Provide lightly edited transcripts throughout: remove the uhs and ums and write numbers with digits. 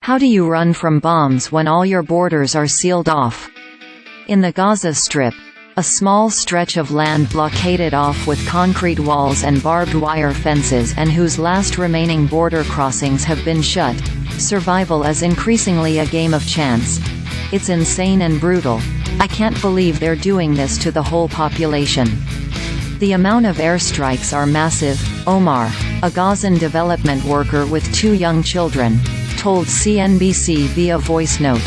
How do you run from bombs when all your borders are sealed off? In the Gaza Strip, a small stretch of land blockaded off with concrete walls and barbed wire fences and whose last remaining border crossings have been shut, survival is increasingly a game of chance. It's insane and brutal. I can't believe they're doing this to the whole population. The amount of airstrikes are massive, Omar, a Gazan development worker with 2 young children, told CNBC via voice note.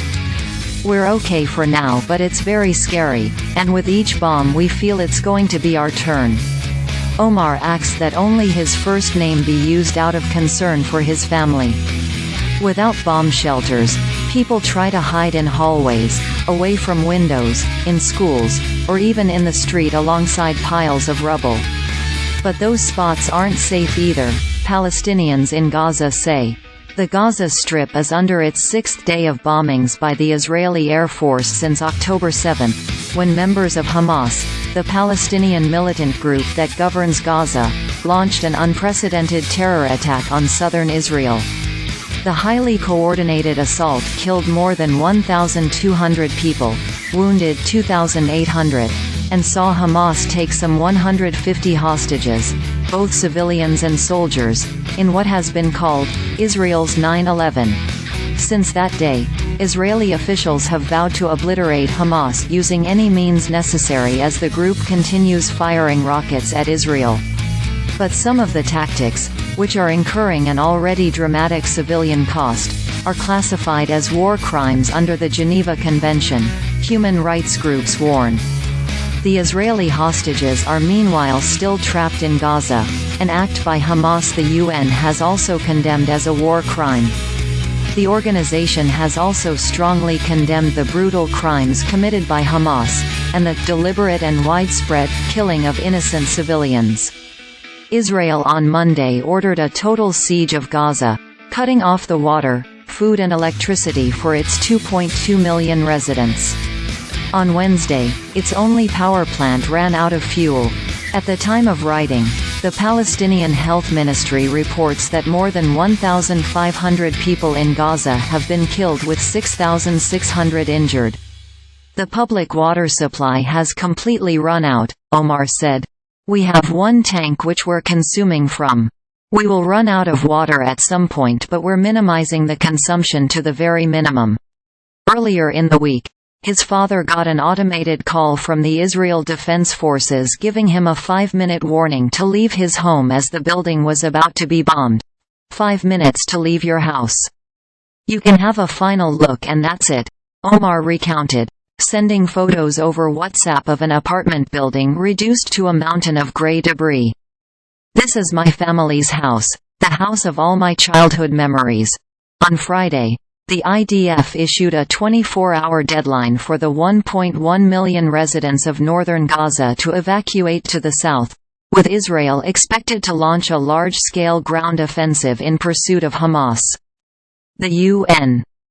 We're okay for now, but it's very scary, and with each bomb we feel it's going to be our turn. Omar asks that only his first name be used out of concern for his family. Without bomb shelters, people try to hide in hallways, away from windows, in schools, or even in the street alongside piles of rubble. But those spots aren't safe either, Palestinians in Gaza say. The Gaza Strip is under its 6th day of bombings by the Israeli Air Force since October 7, when members of Hamas, the Palestinian militant group that governs Gaza, launched an unprecedented terror attack on southern Israel. The highly coordinated assault killed more than 1,200 people, wounded 2,800, and saw Hamas take some 150 hostages, both civilians and soldiers, in what has been called Israel's 9/11. Since that day, Israeli officials have vowed to obliterate Hamas using any means necessary as the group continues firing rockets at Israel. But some of the tactics, which are incurring an already dramatic civilian cost, are classified as war crimes under the Geneva Convention, human rights groups warn. The Israeli hostages are meanwhile still trapped in Gaza, an act by Hamas the UN has also condemned as a war crime. The organization has also strongly condemned the brutal crimes committed by Hamas, and the deliberate and widespread killing of innocent civilians. Israel on Monday ordered a total siege of Gaza, cutting off the water, food and electricity for its 2.2 million residents. On Wednesday, its only power plant ran out of fuel. At the time of writing, the Palestinian Health Ministry reports that more than 1,500 people in Gaza have been killed with 6,600 injured. The public water supply has completely run out, Omar said. We have 1 tank which we're consuming from. We will run out of water at some point, but we're minimizing the consumption to the very minimum. Earlier in the week, his father got an automated call from the Israel Defense Forces giving him a 5-minute warning to leave his home as the building was about to be bombed. 5 minutes to leave your house. You can have a final look and that's it, Omar recounted, sending photos over WhatsApp of an apartment building reduced to a mountain of gray debris. This is my family's house, the house of all my childhood memories. On Friday, the IDF issued a 24-hour deadline for the 1.1 million residents of northern Gaza to evacuate to the south, with Israel expected to launch a large-scale ground offensive in pursuit of Hamas. The UN